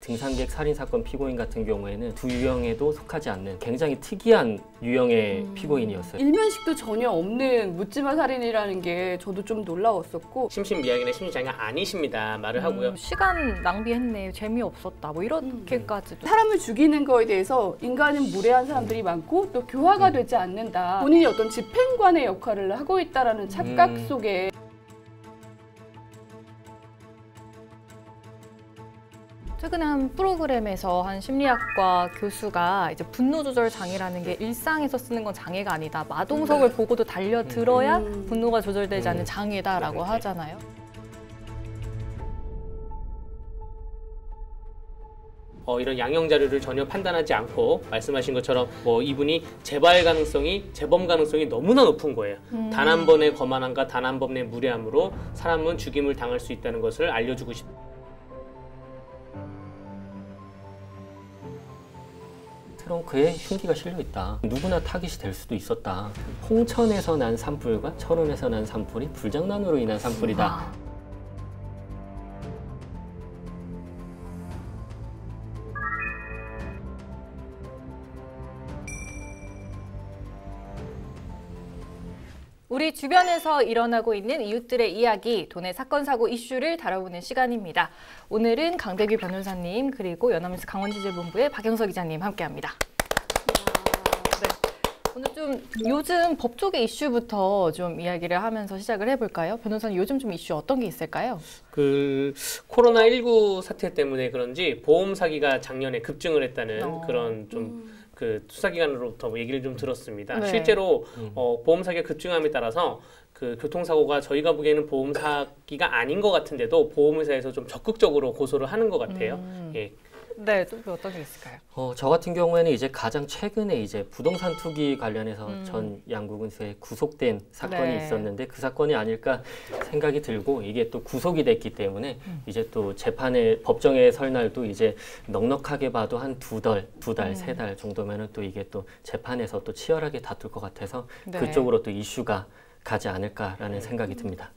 등산객 살인사건 피고인 같은 경우에는 두 유형에도 속하지 않는 굉장히 특이한 유형의 피고인이었어요. 일면식도 전혀 없는 묻지마 살인이라는 게 저도 좀 놀라웠었고, 심신미약이나 심리장애가 아니십니다 말을 하고요. 시간 낭비했네, 재미없었다, 뭐 이렇게까지도. 사람을 죽이는 거에 대해서 인간은 무례한 사람들이 많고 또 교화가 되지 않는다, 본인이 어떤 집행관의 역할을 하고 있다라는 착각 속에 최근에 한 프로그램에서 한 심리학과 교수가 이제 분노 조절 장애라는 게 일상에서 쓰는 건 장애가 아니다, 마동석을 보고도 달려들어야 분노가 조절되지 않는 장애다라고 하잖아요. 이런 양형 자료를 전혀 판단하지 않고 말씀하신 것처럼 이분이 재발 가능성이, 재범 가능성이 너무나 높은 거예요. 단 한 번의 거만함과 단 한 번의 무례함으로 사람은 죽임을 당할 수 있다는 것을 알려주고 싶다. 트렁크에 흉기가 실려있다. 누구나 타깃이 될 수도 있었다. 홍천에서 난 산불과 철원에서 난 산불이 불장난으로 인한 산불이다. 우리 주변에서 일어나고 있는 이웃들의 이야기, 도내 사건, 사고 이슈를 다뤄보는 시간입니다. 오늘은 강대규 변호사님, 그리고 연합뉴스 강원지질본부의 박영석 기자님 함께합니다. 네. 오늘 좀 요즘 법조계 이슈부터 좀 이야기를 하면서 시작을 해볼까요? 변호사님, 요즘 좀 이슈 어떤 게 있을까요? 코로나19 사태 때문에 그런지 보험 사기가 작년에 급증을 했다는 그런 좀 수사기관으로부터 얘기를 좀 들었습니다. 네. 실제로 보험 사기가 급증함에 따라서 교통사고가 저희가 보기에는 보험 사기가 아닌 것 같은데도 보험회사에서 좀 적극적으로 고소를 하는 것 같아요. 예. 네, 또 어떤 게 있을까요? 저 같은 경우에는 이제 가장 최근에 이제 부동산 투기 관련해서 전 양구군수에 구속된 사건이 있었는데 그 사건이 아닐까 생각이 들고, 이게 또 구속이 됐기 때문에 이제 또 재판에, 법정에 설 날도 이제 넉넉하게 봐도 한 두 달, 세 달 정도면은 또 이게 또 재판에서 또 치열하게 다툴 것 같아서 그쪽으로 또 이슈가 가지 않을까라는 생각이 듭니다.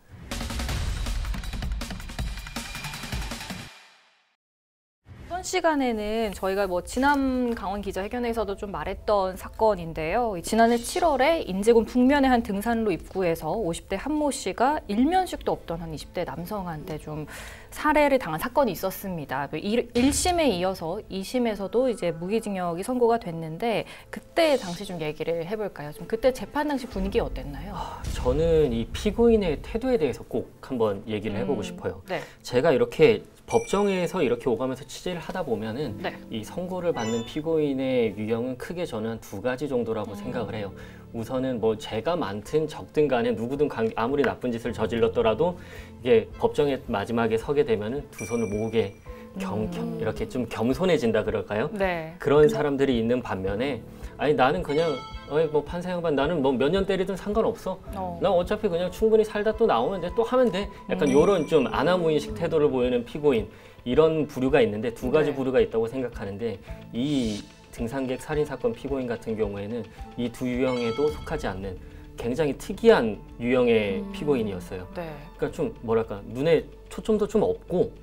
이번 시간에는 저희가 지난 강원 기자회견에서도 좀 말했던 사건인데요. 지난해 7월에 인제군 북면의 한 등산로 입구에서 50대 한모 씨가 일면식도 없던 한 20대 남성한테 좀 살해를 당한 사건이 있었습니다. 1심에 이어서 2심에서도 이제 무기징역이 선고가 됐는데, 그때 당시 좀 얘기를 해볼까요? 좀 그때 재판 당시 분위기 어땠나요? 저는 이 피고인의 태도에 대해서 꼭 한번 얘기를 해보고 싶어요. 네. 제가 이렇게 법정에서 이렇게 오가면서 취재를 하다 보면은 이 선고를 받는 피고인의 유형은 크게 저는 두 가지 정도라고 생각을 해요. 우선은 죄가 많든 적든 간에 누구든 아무리 나쁜 짓을 저질렀더라도 이게 법정에 마지막에 서게 되면은 두 손을 모으게 이렇게 좀 겸손해진다 그럴까요? 네. 그런 사람들이 있는 반면에, 아니 나는 그냥 판사 양반, 나는 몇 년 때리든 상관없어. 나 어차피 그냥 충분히 살다 또 나오면 돼, 또 하면 돼. 약간 요런 좀 아나무인식 태도를 보이는 피고인, 이런 부류가 있는데 두 가지 부류가 있다고 생각하는데, 이 등산객 살인사건 피고인 같은 경우에는 이 두 유형에도 속하지 않는 굉장히 특이한 유형의 피고인이었어요. 그러니까 좀 뭐랄까, 눈에 초점도 좀 없고,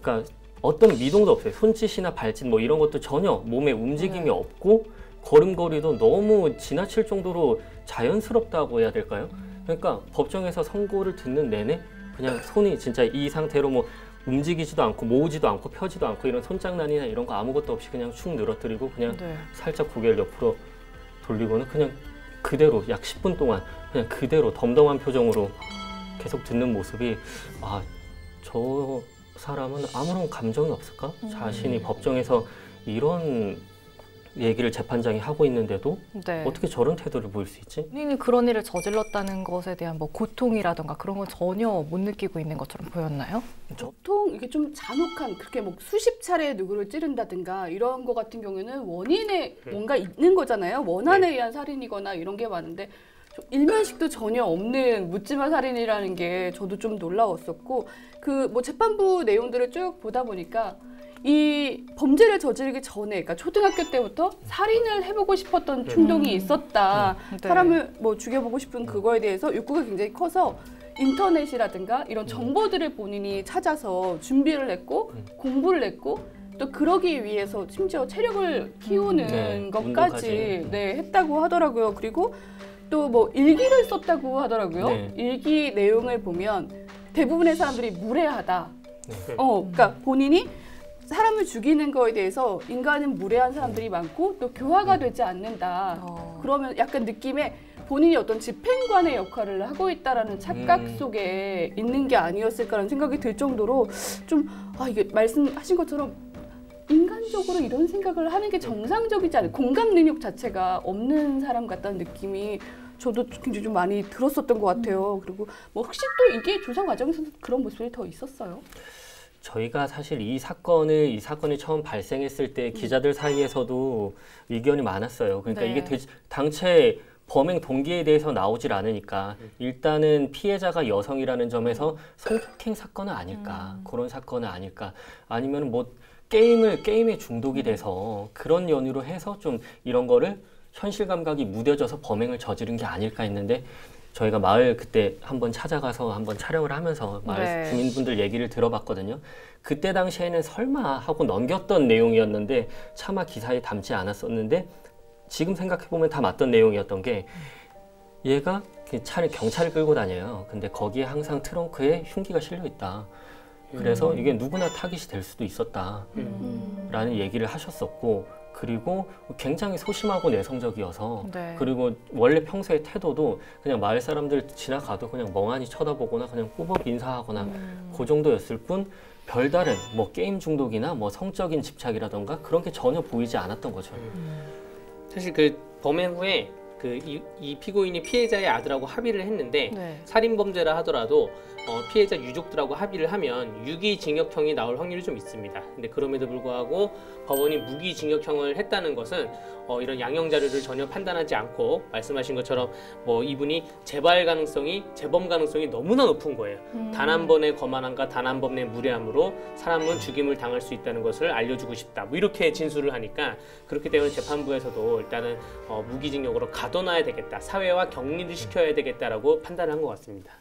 그러니까 어떤 미동도 없어요. 손짓이나 발짓 이런 것도 전혀 몸에 움직임이 없고, 걸음걸이도 너무 지나칠 정도로 자연스럽다고 해야 될까요? 그러니까 법정에서 선고를 듣는 내내 그냥 손이 진짜 이 상태로 움직이지도 않고 모으지도 않고 펴지도 않고, 이런 손장난이나 이런 거 아무것도 없이 그냥 축 늘어뜨리고 그냥 살짝 고개를 옆으로 돌리고는 그냥 그대로 약 10분 동안 그냥 그대로 덤덤한 표정으로 계속 듣는 모습이, 저 사람은 아무런 감정이 없을까? 자신이 법정에서 이런 얘기를 재판장이 하고 있는데도 어떻게 저런 태도를 보일 수 있지? 본인이 그런 일을 저질렀다는 것에 대한 고통이라던가 그런 건 전혀 못 느끼고 있는 것처럼 보였나요? 보통 이게 좀 잔혹한, 그렇게 수십 차례 누구를 찌른다든가 이런 거 같은 경우에는 원인에 뭔가 있는 거잖아요. 원한에 의한 살인이거나 이런 게 많은데, 일면식도 전혀 없는 묻지마 살인이라는 게 저도 좀 놀라웠었고, 재판부 내용들을 쭉 보다 보니까 이 범죄를 저지르기 전에, 그러니까 초등학교 때부터 살인을 해보고 싶었던 충동이 있었다. 사람을 죽여보고 싶은 그거에 대해서 욕구가 굉장히 커서 인터넷이라든가 이런 정보들을 본인이 찾아서 준비를 했고 공부를 했고 또 그러기 위해서 심지어 체력을 키우는 네, 것까지 운동까지. 했다고 하더라고요. 그리고 또 뭐 일기를 썼다고 하더라고요. 네. 일기 내용을 보면 대부분의 사람들이 무례하다. 네. 그러니까 본인이 사람을 죽이는 거에 대해서 인간은 무례한 사람들이 많고 또 교화가 되지 않는다. 그러면 약간 느낌에 본인이 어떤 집행관의 역할을 하고 있다라는 착각 속에 있는 게 아니었을까라는 생각이 들 정도로 좀 이게 말씀하신 것처럼 인간적으로 이런 생각을 하는 게 정상적이지 않은 공감 능력 자체가 없는 사람 같다는 느낌이 저도 굉장히 좀 많이 들었었던 것 같아요. 그리고 뭐 혹시 또 이게 조사 과정에서도 그런 모습이 더 있었어요? 저희가 사실 이 사건이 처음 발생했을 때 기자들 사이에서도 의견이 많았어요. 그러니까 네. 이게 당최 범행 동기에 대해서 나오질 않으니까 일단은 피해자가 여성이라는 점에서 성폭행 사건은 아닐까, 그런 사건은 아닐까, 아니면 뭐 게임에 중독이 돼서 그런 연유로 해서 좀 이런 거를 현실 감각이 무뎌져서 범행을 저지른 게 아닐까 했는데, 저희가 마을 그때 한번 찾아가서 한번 촬영을 하면서 마을 네. 주민분들 얘기를 들어봤거든요. 그때 당시에는 설마 하고 넘겼던 내용이었는데 차마 기사에 담지 않았었는데, 지금 생각해보면 다 맞던 내용이었던 게, 얘가 경찰을 끌고 다녀요. 근데 거기에 항상 트렁크에 흉기가 실려 있다. 그래서 이게 누구나 타깃이 될 수도 있었다 라는 얘기를 하셨었고, 그리고 굉장히 소심하고 내성적이어서 네. 그리고 원래 평소의 태도도 그냥 마을 사람들 지나가도 그냥 멍하니 쳐다보거나 그냥 꾸벅 인사하거나 그 정도였을 뿐, 별다른 뭐 게임 중독이나 뭐 성적인 집착이라던가 그런 게 전혀 보이지 않았던 거죠. 사실 그 범행 후에 이 피고인이 피해자의 아들하고 합의를 했는데 네. 살인범죄라 하더라도 피해자 유족들하고 합의를 하면 유기징역형이 나올 확률이 좀 있습니다. 근데 그럼에도 불구하고 법원이 무기징역형을 했다는 것은 이런 양형 자료를 전혀 판단하지 않고 말씀하신 것처럼 뭐 이분이 재범 가능성이 너무나 높은 거예요. 단 한 번의 거만함과 단 한 번의 무례함으로 사람은 죽임을 당할 수 있다는 것을 알려주고 싶다. 뭐 이렇게 진술을 하니까, 그렇기 때문에 재판부에서도 일단은 무기징역으로 가둬놔야 되겠다, 사회화 격리를 시켜야 되겠다라고 판단을 한 것 같습니다.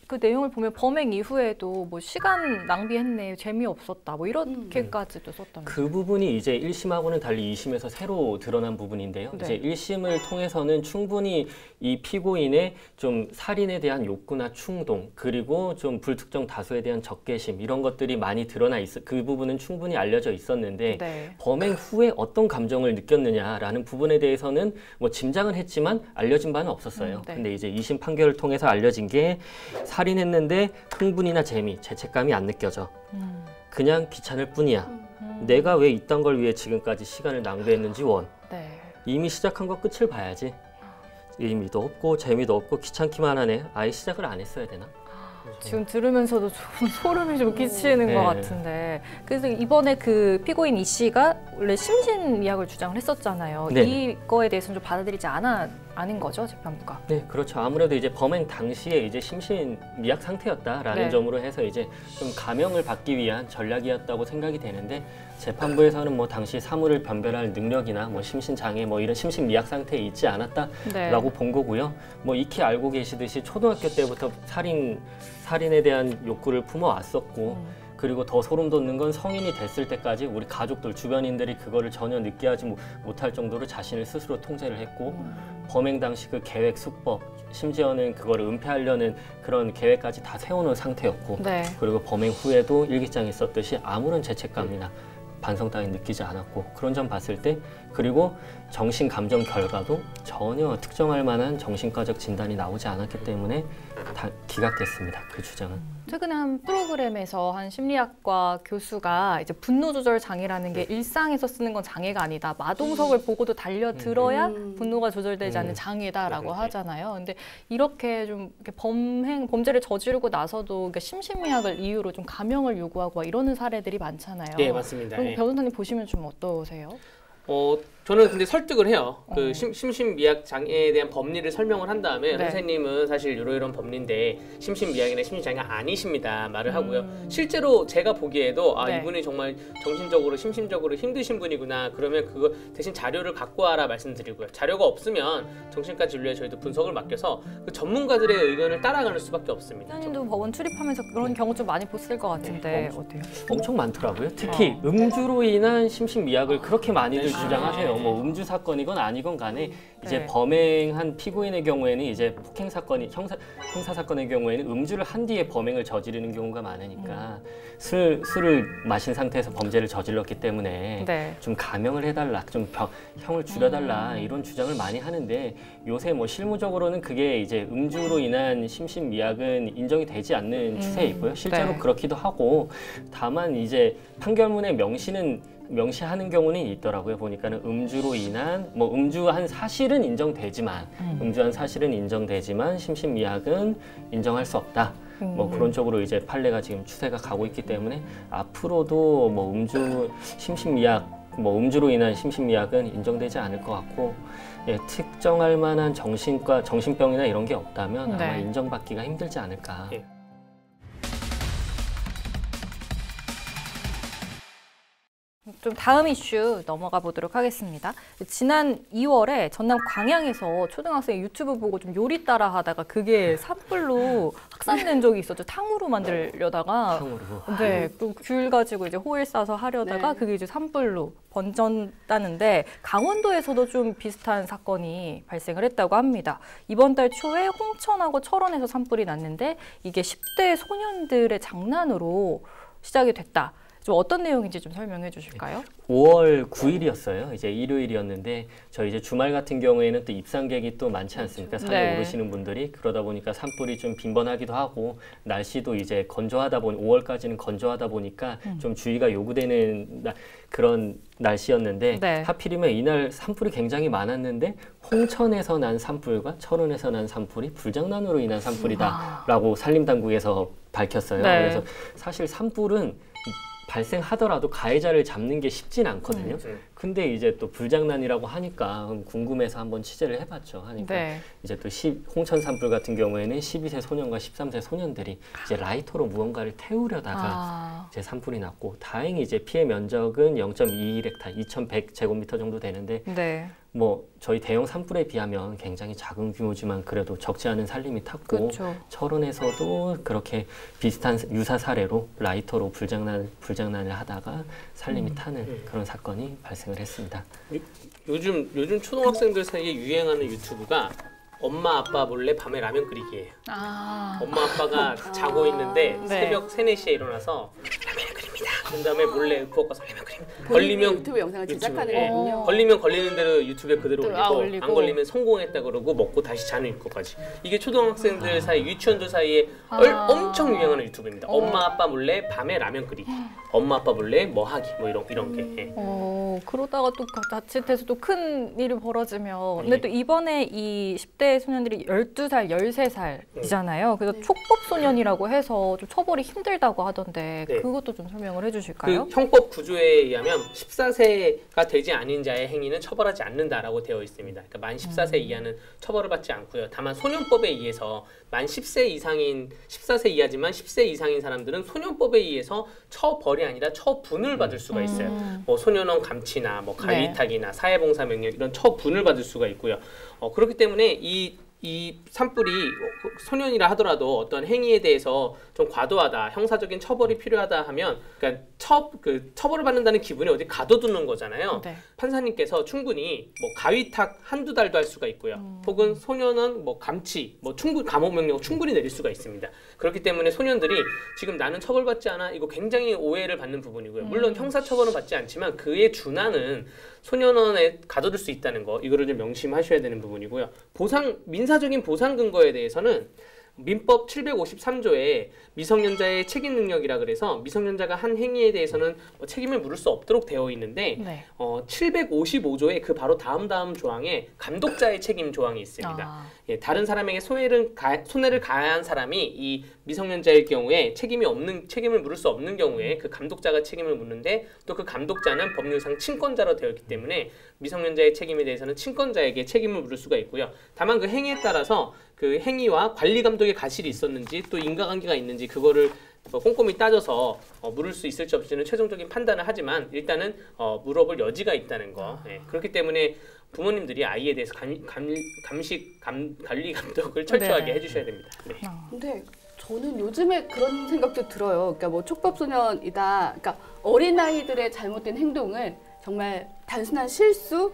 그 내용을 보면 범행 이후에도 뭐 시간 낭비했네, 재미없었다, 뭐 이렇게까지도 썼다면서요. 그 부분이 이제 1심하고는 달리 2심에서 새로 드러난 부분인데요. 네. 이제 1심을 통해서는 충분히 이 피고인의 좀 살인에 대한 욕구나 충동, 그리고 좀 불특정 다수에 대한 적개심, 이런 것들이 많이 그 부분은 충분히 알려져 있었는데, 네. 범행 후에 어떤 감정을 느꼈느냐라는 부분에 대해서는 뭐 짐작은 했지만 알려진 바는 없었어요. 네. 근데 이제 2심 판결을 통해서 알려진 게, 살인했는데 흥분이나 재미, 죄책감이 안 느껴져. 그냥 귀찮을 뿐이야. 내가 왜 이딴 걸 위해 지금까지 시간을 낭비했는지 원. 네. 이미 시작한 거 끝을 봐야지. 의미도 없고 재미도 없고 귀찮기만 하네. 아예 시작을 안 했어야 되나? 지금 들으면서도 좀 소름이 좀 끼치는 네. 것 같은데, 그래서 이번에 그 피고인 이 씨가 원래 심신미약을 주장을 했었잖아요. 네. 이거에 대해서는 좀 받아들이지 않은 거죠, 재판부가? 네, 그렇죠. 아무래도 이제 범행 당시에 이제 심신미약 상태였다라는 네. 점으로 해서 이제 좀 감형을 받기 위한 전략이었다고 생각이 되는데, 재판부에서는 뭐 당시 사물을 변별할 능력이나 뭐 심신장애 뭐 이런 심신미약 상태에 있지 않았다라고 네. 본 거고요. 뭐 익히 알고 계시듯이 초등학교 때부터 살인에 대한 욕구를 품어왔었고, 그리고 더 소름 돋는 건 성인이 됐을 때까지 우리 가족들, 주변인들이 그거를 전혀 느끼하지 못할 정도로 자신을 스스로 통제를 했고, 범행 당시 그 계획, 수법, 심지어는 그거를 은폐하려는 그런 계획까지 다 세워놓은 상태였고, 네. 그리고 범행 후에도 일기장에 썼듯이 아무런 죄책감이나 반성 따위 느끼지 않았고, 그런 점 봤을 때, 그리고 정신 감정 결과도 전혀 특정할 만한 정신과적 진단이 나오지 않았기 때문에 다 기각됐습니다. 그 주장은. 최근에 한 프로그램에서 한 심리학과 교수가 이제 분노 조절 장애라는 게 일상에서 쓰는 건 장애가 아니다, 마동석을 보고도 달려들어야 분노가 조절되지 않는 장애다라고 하잖아요. 근데 이렇게 좀 이렇게 범죄를 저지르고 나서도 그러니까 심신미약을 이유로 좀 감형을 요구하고 막 이러는 사례들이 많잖아요. 네, 맞습니다. 그럼 예. 변호사님 보시면 좀 어떠세요? 저는 근데 설득을 해요. 그 심신미약 장애에 대한 법리를 설명을 한 다음에 선생님은 사실 이런 법리인데 심신미약이나 심신장애가 아니십니다 말을 하고요. 실제로 제가 보기에도 이분이 정말 정신적으로 심신적으로 힘드신 분이구나. 그러면 그거 대신 자료를 갖고 와라 말씀드리고요. 자료가 없으면 정신과 진료에 저희도 분석을 맡겨서 그 전문가들의 의견을 따라가는 수밖에 없습니다. 선생님도 법원 출입하면서 그런 경우 좀 많이 보실 것 같은데 어때요? 엄청 많더라고요. 특히 음주로 인한 심신미약을 그렇게 많이들 주장하세요. 뭐 음주 사건이건 아니건 간에 이제 범행한 피고인의 경우에는 이제 폭행 사건이 형사 사건의 경우에는 음주를 한 뒤에 범행을 저지르는 경우가 많으니까 술을 마신 상태에서 범죄를 저질렀기 때문에 좀 감형을 해달라, 좀 형을 줄여달라 이런 주장을 많이 하는데 요새 뭐 실무적으로는 그게 이제 음주로 인한 심신미약은 인정이 되지 않는 추세에 있고요. 실제로 그렇기도 하고 다만 이제 판결문의 명시하는 경우는 있더라고요. 보니까는 음주로 인한 뭐 음주한 사실은 인정되지만 심신미약은 인정할 수 없다. 뭐 그런 쪽으로 이제 판례가 지금 추세가 가고 있기 때문에 앞으로도 뭐 음주로 인한 심신미약은 인정되지 않을 것 같고 특정할 만한 정신병이나 이런 게 없다면 아마 인정받기가 힘들지 않을까. 좀 다음 이슈 넘어가 보도록 하겠습니다. 지난 2월에 전남 광양에서 초등학생이 유튜브 보고 좀 요리 따라 하다가 그게 산불로 확산된 적이 있었죠. 탕후루 만들려다가 또 귤 가지고 이제 호일 싸서 하려다가 그게 이제 산불로 번졌다는데 강원도에서도 좀 비슷한 사건이 발생을 했다고 합니다. 이번 달 초에 홍천하고 철원에서 산불이 났는데 이게 10대 소년들의 장난으로 시작이 됐다. 좀 어떤 내용인지 좀 설명해 주실까요? 5월 9일이었어요. 이제 일요일이었는데 저희 이제 주말 같은 경우에는 또 입산객이 또 많지 않습니까? 산에 오르시는 분들이. 그러다 보니까 산불이 좀 빈번하기도 하고 날씨도 이제 건조하다 보니 5월까지는 건조하다 보니까 좀 주의가 요구되는 그런 날씨였는데 하필이면 이날 산불이 굉장히 많았는데 홍천에서 난 산불과 철원에서 난 산불이 불장난으로 인한 산불이다라고 산림당국에서 밝혔어요. 그래서 사실 산불은 발생하더라도 가해자를 잡는 게 쉽진 않거든요. 근데 이제 또 불장난이라고 하니까 궁금해서 한번 취재를 해봤죠. 하니까 이제 또 홍천 산불 같은 경우에는 12세 소년과 13세 소년들이 이제 라이터로 무언가를 태우려다가 이제 산불이 났고 다행히 이제 피해 면적은 0.21헥타, 2,100제곱미터 정도 되는데 뭐 저희 대형 산불에 비하면 굉장히 작은 규모지만 그래도 적지 않은 살림이 탔고 철원에서도 그렇게 비슷한 유사 사례로 라이터로 불장난을 하다가 살림이 타는 그런 사건이 발생을 했습니다. 요즘 초등학생들 사이에 유행하는 유튜브가 엄마 아빠 몰래 밤에 라면 끓이기예요. 엄마 아빠가 자고 있는데 새벽 3, 4시에 일어나서 라면을 끓입니다. 그 다음에 몰래 부엌가서 라면 끓입니다. 걸리면 유튜브 영상을 제작하는 거군요. 걸리면 걸리는 대로 유튜브에 그대로 올리고 안 걸리면 성공했다 그러고 먹고 다시 자는 유튜브까지. 이게 초등학생들 사이, 유치원들 사이에 엄청 유행하는 유튜브입니다. 엄마 아빠 몰래 밤에 라면 끓이기. 엄마 아빠 몰래 뭐 하기 뭐 이런 게. 그러다가 또 자칫해서 또 큰 일이 벌어지면 근데 또 이번에 이 10대 소년들이 12살, 13살이잖아요. 그래서 촉법 소년이라고 해서 좀 처벌이 힘들다고 하던데 그것도 좀 설명을 해주실까요? 그 형법 구조에 의하면 14세가 되지 않은 자의 행위는 처벌하지 않는다라고 되어 있습니다. 그러니까 만 14세 이하는 처벌을 받지 않고요. 다만 소년법에 의해서 만 10세 이상인 14세 이하지만 10세 이상인 사람들은 소년법에 의해서 처벌이 아니라 처분을 받을 수가 있어요. 뭐 소년원 감치나 뭐 가위탁이나 사회봉사 명령 이런 처분을 받을 수가 있고요. 그렇기 때문에 이 산불이 소년이라 하더라도 어떤 행위에 대해서 좀 과도하다, 형사적인 처벌이 필요하다 하면 그러니까 처벌을 받는다는 기분이 어디 가둬두는 거잖아요. 판사님께서 충분히 뭐 가위탁 한두 달도 할 수가 있고요. 혹은 소년원 뭐 감치, 뭐 충분히 감옥 명령 충분히 내릴 수가 있습니다. 그렇기 때문에 소년들이 지금 나는 처벌받지 않아 이거 굉장히 오해를 받는 부분이고요. 물론 형사처벌은 받지 않지만 그에 준하는 소년원에 가둬둘 수 있다는 거 이거를 좀 명심하셔야 되는 부분이고요. 민사적인 보상 근거에 대해서는 민법 753조에 미성년자의 책임 능력이라 그래서 미성년자가 한 행위에 대해서는 책임을 물을 수 없도록 되어 있는데 네. 755조의 그 바로 다음 조항에 감독자의 책임 조항이 있습니다. 예, 다른 사람에게 손해를 가한 사람이 이 미성년자일 경우에 책임을 물을 수 없는 경우에 그 감독자가 책임을 묻는데 또 그 감독자는 법률상 친권자로 되어 있기 때문에 미성년자의 책임에 대해서는 친권자에게 책임을 물을 수가 있고요. 다만 그 행위에 따라서 그 행위와 관리 감독의 과실이 있었는지 또 인과관계가 있는지 그거를 꼼꼼히 따져서 물을 수 있을지 없을지는 최종적인 판단을 하지만 일단은 물어볼 여지가 있다는 거. 예, 그렇기 때문에 부모님들이 아이에 대해서 관리 감독을 철저하게 네. 해주셔야 됩니다. 네. 근데 저는 요즘에 그런 생각도 들어요. 그러니까 뭐 촉법소년이다. 그러니까 어린아이들의 잘못된 행동을 정말 단순한 실수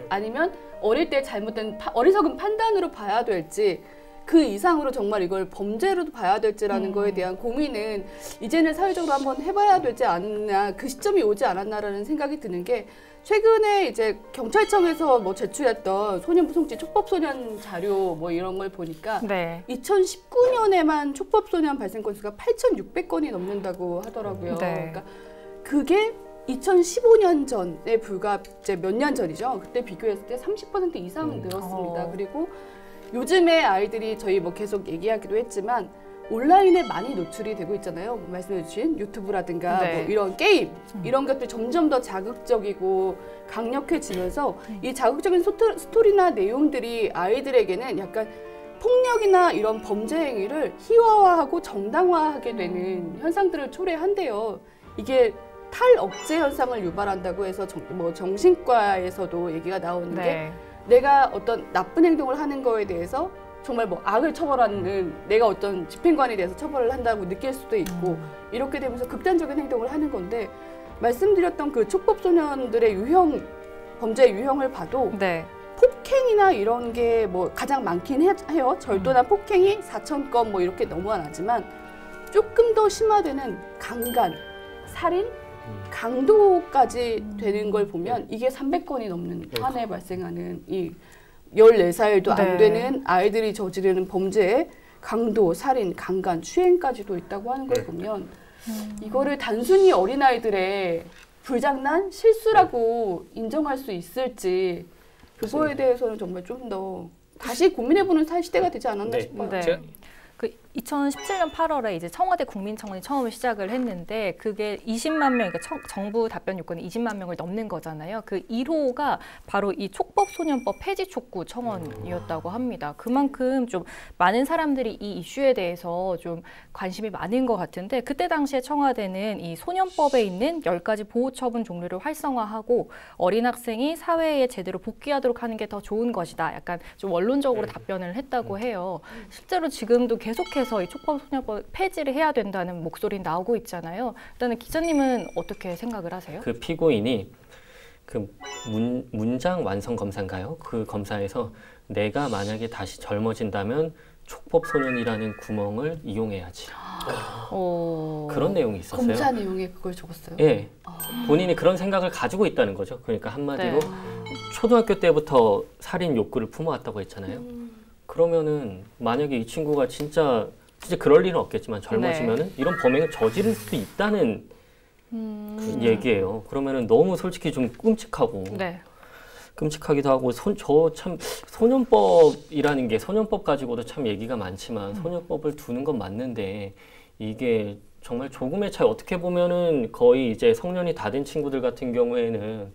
아니면 어릴 때 잘못된 어리석은 판단으로 봐야 될지 그 이상으로 정말 이걸 범죄로도 봐야 될지라는 거에 대한 고민은 이제는 사회적으로 한번 해봐야 되지 않나, 그 시점이 오지 않았나라는 생각이 드는 게 최근에 이제 경찰청에서 뭐 제출했던 소년부송죄 촉법소년 자료 뭐 이런 걸 보니까 네. 2019년에만 촉법소년 발생 건수가 8,600건이 넘는다고 하더라고요. 네. 그러니까 그게 2015년 전에 불과 이제 몇 년 전이죠. 그때 비교했을 때 30% 이상 늘었습니다. 그리고 요즘에 아이들이 저희 뭐 계속 얘기하기도 했지만 온라인에 많이 노출이 되고 있잖아요. 말씀해주신 유튜브라든가 네. 뭐 이런 게임 이런 것들이 점점 더 자극적이고 강력해지면서 이 자극적인 스토리나 내용들이 아이들에게는 약간 폭력이나 이런 범죄 행위를 희화화하고 정당화하게 되는 현상들을 초래한대요. 이게 탈억제 현상을 유발한다고 해서 정신과에서도 얘기가 나오는 네. 게 내가 어떤 나쁜 행동을 하는 거에 대해서 정말 뭐 악을 처벌하는 내가 어떤 집행관에 대해서 처벌을 한다고 느낄 수도 있고 이렇게 되면서 극단적인 행동을 하는 건데 말씀드렸던 그 촉법소년들의 범죄 유형을 봐도 네. 폭행이나 이런 게 뭐 가장 많긴 해요. 절도나 폭행이 4,000건 뭐 이렇게 너무 안 하지만 조금 더 심화되는 강간, 살인, 강도까지 되는 걸 보면 이게 300건이 넘는 한 해 발생하는 이 14살도 안 네. 되는 아이들이 저지르는 범죄에 강도, 살인, 강간, 추행까지도 있다고 하는 걸 보면 이거를 단순히 어린아이들의 불장난, 실수라고 인정할 수 있을지 그거에 대해서는 정말 좀 더 다시 고민해보는 시대가 되지 않았나 싶어요. 네. 그 2017년 8월에 이제 청와대 국민청원이 처음 시작을 했는데 그게 20만 명, 그러니까 정부 답변 요건이 20만 명을 넘는 거잖아요. 그 1호가 바로 이 촉법소년법 폐지 촉구 청원이었다고 합니다. 그만큼 좀 많은 사람들이 이 이슈에 대해서 좀 관심이 많은 것 같은데 그때 당시에 청와대는 이 소년법에 있는 10가지 보호처분 종류를 활성화하고 어린 학생이 사회에 제대로 복귀하도록 하는 게 더 좋은 것이다. 약간 좀 원론적으로 답변을 했다고 해요. 실제로 지금도 계속해서 이 촉법소년법 폐지를 해야 된다는 목소리는 나오고 있잖아요. 일단은 기자님은 어떻게 생각을 하세요? 그 피고인이 그 문장 완성 검사인가요? 그 검사에서 내가 만약에 다시 젊어진다면 촉법소년이라는 구멍을 이용해야지. 그런 내용이 있었어요. 검사 내용에 그걸 적었어요? 예. 본인이 그런 생각을 가지고 있다는 거죠. 그러니까 한마디로 네. 초등학교 때부터 살인 욕구를 품어왔다고 했잖아요. 그러면은 만약에 이 친구가 진짜 그럴 일은 없겠지만 젊어지면은 이런 범행을 저지를 수도 있다는 그 얘기예요. 그러면은 너무 솔직히 좀 끔찍하고 끔찍하기도 하고 저 참 소년법이라는 게 소년법 가지고도 참 얘기가 많지만 소년법을 두는 건 맞는데 이게 정말 조금의 차이 어떻게 보면은 거의 이제 성년이 다 된 친구들 같은 경우에는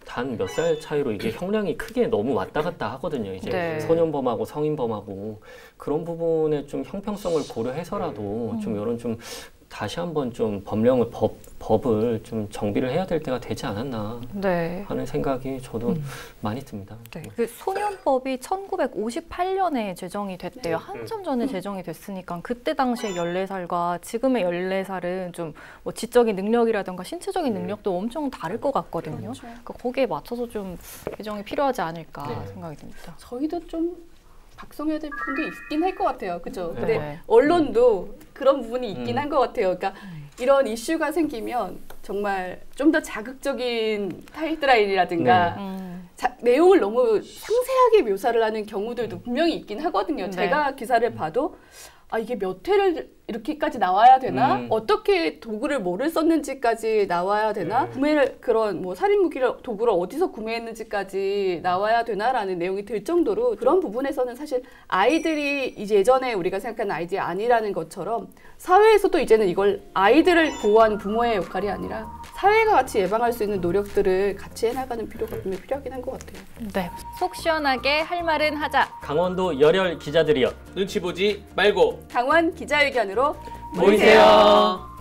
단 몇 살 차이로 이게 형량이 크게 너무 왔다 갔다 하거든요. 이제 소년범하고 성인범하고 그런 부분에 좀 형평성을 고려해서라도 좀 이런 좀 다시 한번 좀 법을 좀 정비를 해야 될 때가 되지 않았나 하는 생각이 저도 많이 듭니다. 그 소년법이 1958년에 제정이 됐대요. 한참 전에 제정이 됐으니까 그때 당시에 14살과 지금의 14살은 좀 뭐 지적인 능력이라든가 신체적인 능력도 엄청 다를 것 같거든요. 그러니까 거기에 맞춰서 좀 개정이 필요하지 않을까 생각이 듭니다. 저희도 좀 박성해야 될 부분도 있긴 할 것 같아요. 그죠? 근데 언론도 그런 부분이 있긴 한 것 같아요. 그러니까 이런 이슈가 생기면 정말 좀 더 자극적인 타이틀라인이라든가 내용을 너무 상세하게 묘사를 하는 경우들도 분명히 있긴 하거든요. 네. 제가 기사를 봐도 이게 몇 회를 이렇게까지 나와야 되나? 어떻게 도구를 뭐를 썼는지까지 나와야 되나? 구매를 그런 뭐 살인 무기를 도구를 어디서 구매했는지까지 나와야 되나라는 내용이 들 정도로 그런 부분에서는 사실 아이들이 이제 예전에 우리가 생각하는 아이들이 아니라는 것처럼 사회에서도 이제는 이걸 아이들을 보호하는 부모의 역할이 아니라 사회가 같이 예방할 수 있는 노력들을 같이 해나가는 필요가 분명히 필요하긴 한 것 같아요. 네. 속 시원하게 할 말은 하자. 강원도 열혈 기자들이여 눈치 보지 말고 강원 기자회견으로 모이세요.